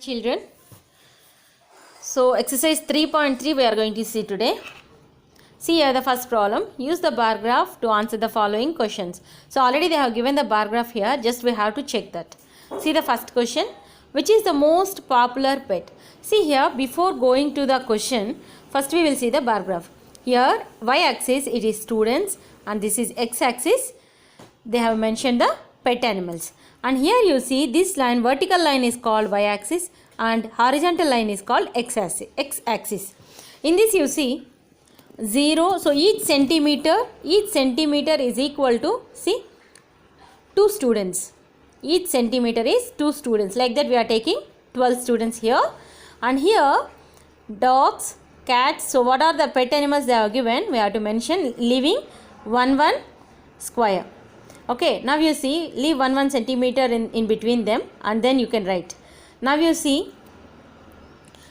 Children, so exercise 3.3 we are going to see today. See here the first problem. Use the bar graph to answer the following questions. So already they have given the bar graph here, just we have to check that. See the first question. Which is the most popular pet? See here, before going to the question, first we will see the bar graph. Here y-axis it is students and this is x-axis. They have mentioned the pet animals. And here you see this line, vertical line is called y-axis and horizontal line is called x-axis. In this you see 0, so each centimeter is equal to, see, 2 students. Each centimeter is 2 students. Like that we are taking 12 students here. And here dogs, cats, so what are the pet animals they are given? We have to mention leaving 1 square. Okay, now you see, leave 1 centimeter in between them and then you can write. Now you see,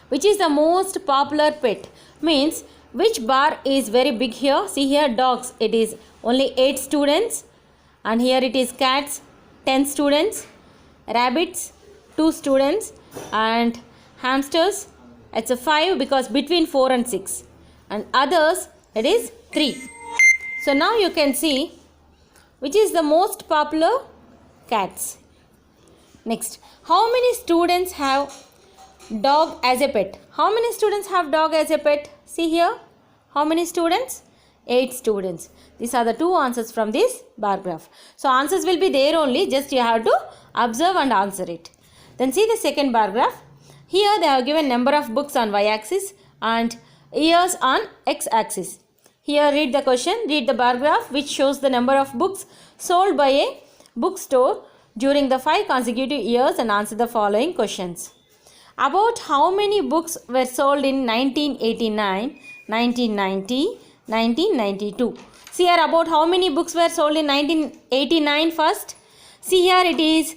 which is the most popular pet? Means, which bar is very big here? See here, dogs, it is only 8 students. And here it is cats, 10 students. Rabbits, 2 students. And hamsters, it's a 5 because between 4 and 6. And others, it is 3. So now you can see, which is the most popular? Cats. Next, how many students have dog as a pet? How many students have dog as a pet? See here, how many students? 8 students. These are the 2 answers from this bar graph. So answers will be there only, just you have to observe and answer it. Then see the second bar graph. Here they have given number of books on y-axis and years on x-axis. Here read the question, read the bar graph which shows the number of books sold by a bookstore during the 5 consecutive years and answer the following questions. About how many books were sold in 1989, 1990, 1992? See here, about how many books were sold in 1989 first. See here, it is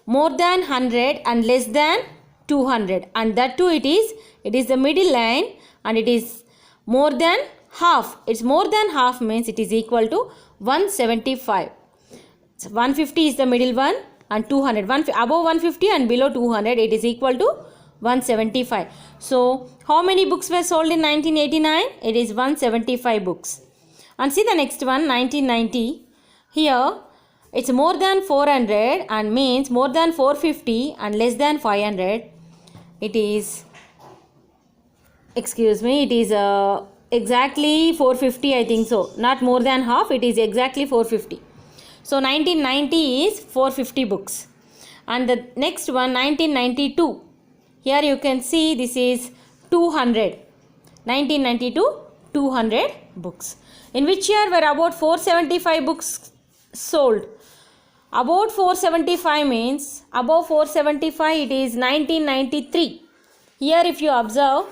more than 100 and less than 200, and that too it is the middle line and it is more than half. It's more than half means it is equal to 175. So 150 is the middle one and 200. Above 150 and below 200 it is equal to 175. So how many books were sold in 1989? It is 175 books. And see the next one, 1990. Here it's more than 400 and means more than 450 and less than 500. It is, excuse me, it is exactly 450, I think so. Not more than half, it is exactly 450. So 1990 is 450 books. And the next one, 1992. Here you can see this is 200. 1992, 200 books. In which year were about 475 books sold? About 475 means, above 475 it is 1993. Here if you observe,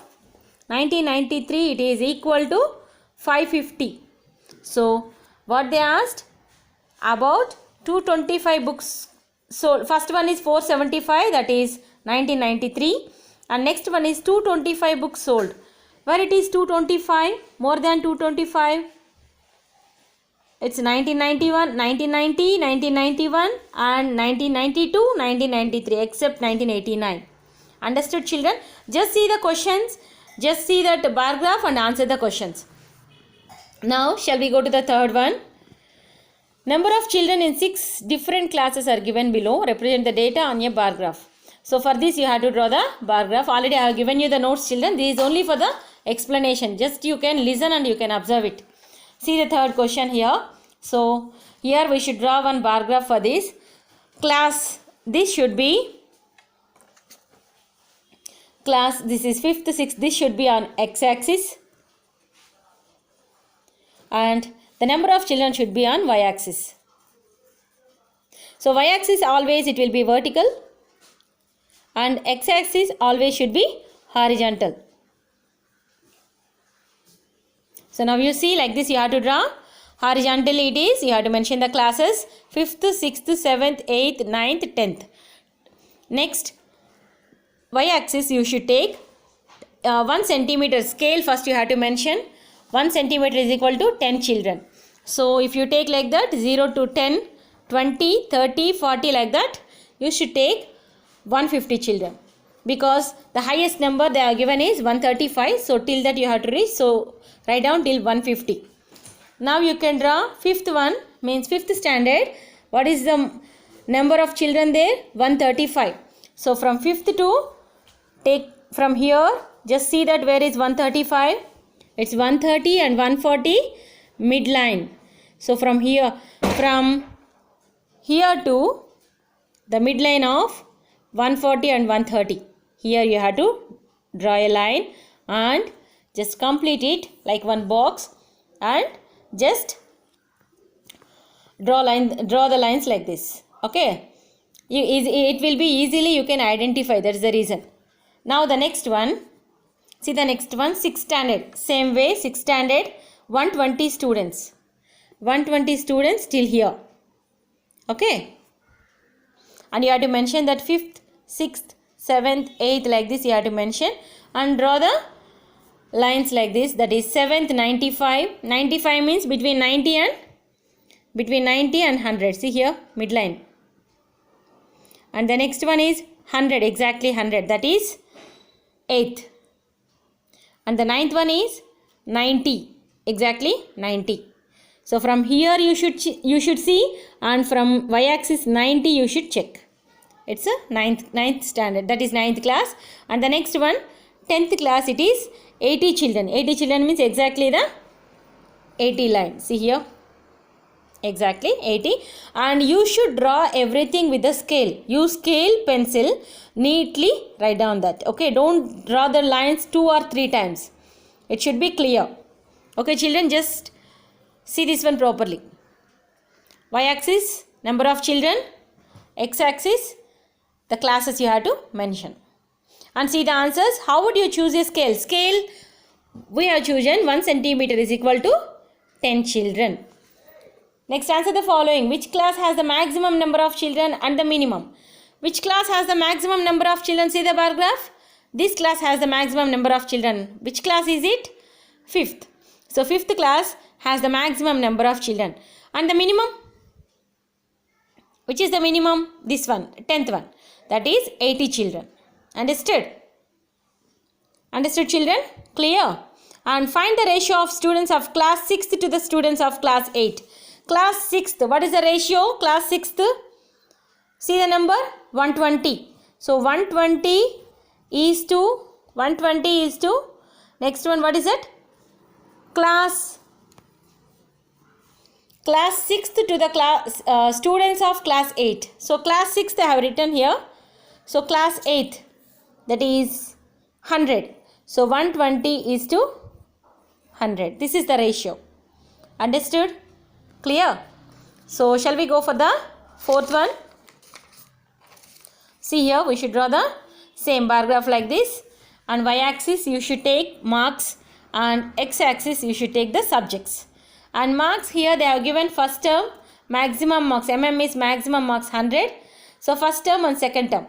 1993 it is equal to 550. So what they asked? About 225 books sold. First one is 475, that is 1993, and next one is 225 books sold. Where it is 225? More than 225. It's 1991, 1990, 1991 and 1992, 1993 except 1989. Understood, children? Just see the questions. Just see that bar graph and answer the questions. Now, shall we go to the third one? Number of children in 6 different classes are given below. Represent the data on a bar graph. So, for this you have to draw the bar graph. Already I have given you the notes, children. This is only for the explanation. Just you can listen and you can observe it. See the third question here. So, here we should draw one bar graph for this. Class, this should be class, this is 5th, 6th, this should be on x-axis and the number of children should be on y-axis. So y-axis always it will be vertical and x-axis always should be horizontal. So now you see like this you have to draw. Horizontally it is, you have to mention the classes 5th, 6th, 7th, 8th, 9th, 10th. Next, y-axis you should take 1 centimeter scale. First you have to mention 1 centimeter is equal to 10 children. So if you take like that 0 to 10, 20, 30, 40 like that, you should take 150 children. because the highest number they are given is 135. So till that you have to reach. So write down till 150. Now you can draw fifth one, means fifth standard. What is the number of children there? 135. So from fifth to take from here, just see that where is 135. It's 130 and 140 midline. So from here to the midline of 140 and 130. Here you have to draw a line and just complete it like one box and just draw the lines like this. Okay, it will be easily you can identify. That is the reason. Now the next one, see the next one, 6th standard. Same way, 6th standard, 120 students. 120 students till here. Okay, and you have to mention that 5th, 6th, 7th, 8th like this you have to mention and draw the lines like this. That is 7th 95. 95 means between 90 and 100. See here, midline. And the next one is 100, exactly 100. That is 8th. And the 9th one is 90, exactly 90. So from here you should see, and from y-axis 90 you should check. It's a 9th standard. That is 9th class. And the next one, 10th class, it is 80 children. 80 children means exactly the 80 line. See here, exactly 80. And you should draw everything with a scale. Use scale pencil, neatly write down that. Okay, don't draw the lines 2 or 3 times. It should be clear. Okay children, just see this one properly. Y-axis, number of children. X-axis, the classes you have to mention. And see the answers. How would you choose a scale? Scale, we have chosen 1 centimeter is equal to 10 children. Next, answer the following. Which class has the maximum number of children and the minimum? Which class has the maximum number of children? See the bar graph. This class has the maximum number of children. Which class is it? 5th. So 5th class has the maximum number of children. And the minimum? Which is the minimum? This one, 10th one. That is 80 children. Understood? Understood children? Clear? And find the ratio of students of class 6th to the students of class 8. Class 6th, what is the ratio? Class 6th, see the number? 120. So 120 is to, next one, what is it? Class 6th to the class students of class 8. So class 6th I have written here. So class 8, that is 100. So 120 is to 100. This is the ratio. Understood? Clear? So shall we go for the 4th one? See here, we should draw the same bar graph like this. On y-axis you should take marks and x-axis you should take the subjects. And marks, here they have given first term maximum marks. MM is maximum marks 100. So first term and second term.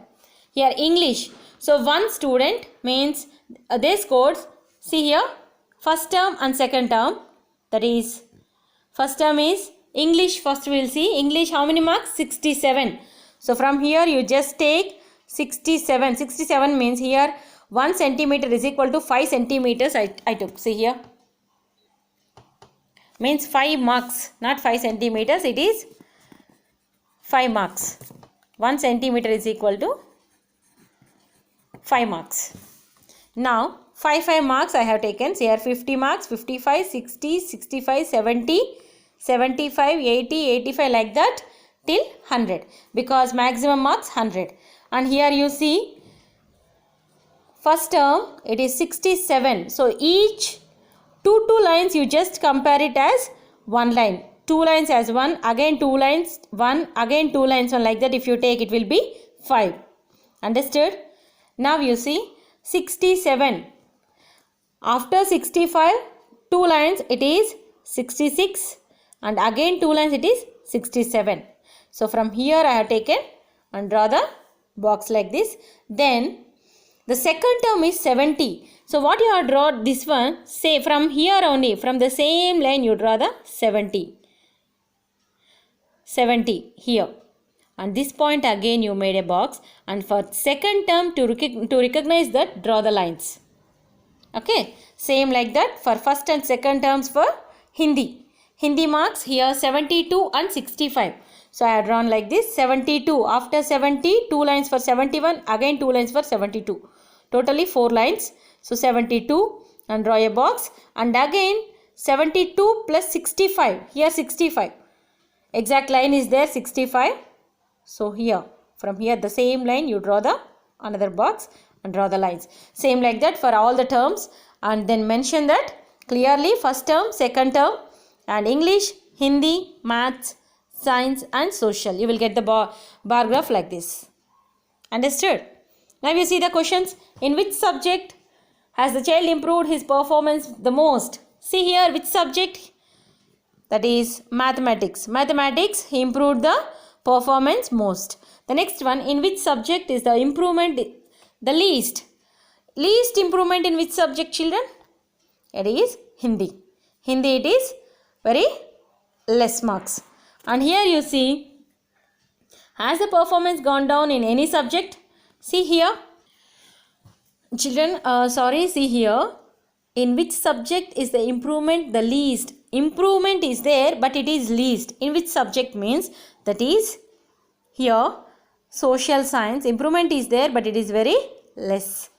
Here English. So one student means they scored, see here, first term and second term. That is, first term is English. First we will see English, how many marks? 67. So from here you just take 67. 67 means here 1 centimeter is equal to 5 centimeters I took. See here. Means 5 marks, not 5 centimeters. It is 5 marks. 1 centimeter is equal to 5 marks. Now 5 marks I have taken. So here 50 marks, 55, 60, 65, 70, 75, 80, 85 like that till 100. Because maximum marks 100. And here you see first term it is 67. So each two lines you just compare it as one line. 2 lines as 1, again 2 lines 1, again 2 lines 1, like that if you take it will be 5. Understood? Now you see 67. After 65, 2 lines it is 66 and again 2 lines it is 67. So from here I have taken and draw the box like this. Then the second term is 70. So what you have drawn this one, say from here only, from the same line you draw the 70. 70 here. and this point again you made a box, and for second term to recognize that, draw the lines. Okay, same like that for first and second terms for Hindi. Hindi marks here 72 and 65. So I have drawn like this, 72, after 70, 2 lines for 71, again 2 lines for 72. Totally 4 lines. So 72, and draw a box, and again 72 plus 65, here 65. Exact line is there, 65. So here, from here the same line you draw the another box and draw the lines. Same like that for all the terms, and then mention that clearly first term, second term, and English, Hindi, Maths, Science and Social. You will get the bar graph like this. Understood? Now you see the questions. In which subject has the child improved his performance the most? See here which subject? That is mathematics. Mathematics, he improved the performance most. The next one, in which subject is the improvement the least? Least improvement in which subject, children? It is Hindi. Hindi it is very less marks. And here you see, has the performance gone down in any subject? See here. Children, see here. In which subject is the improvement the least? Improvement is there, but it is least. In which subject means, that is here social science. Improvement is there, but it is very less.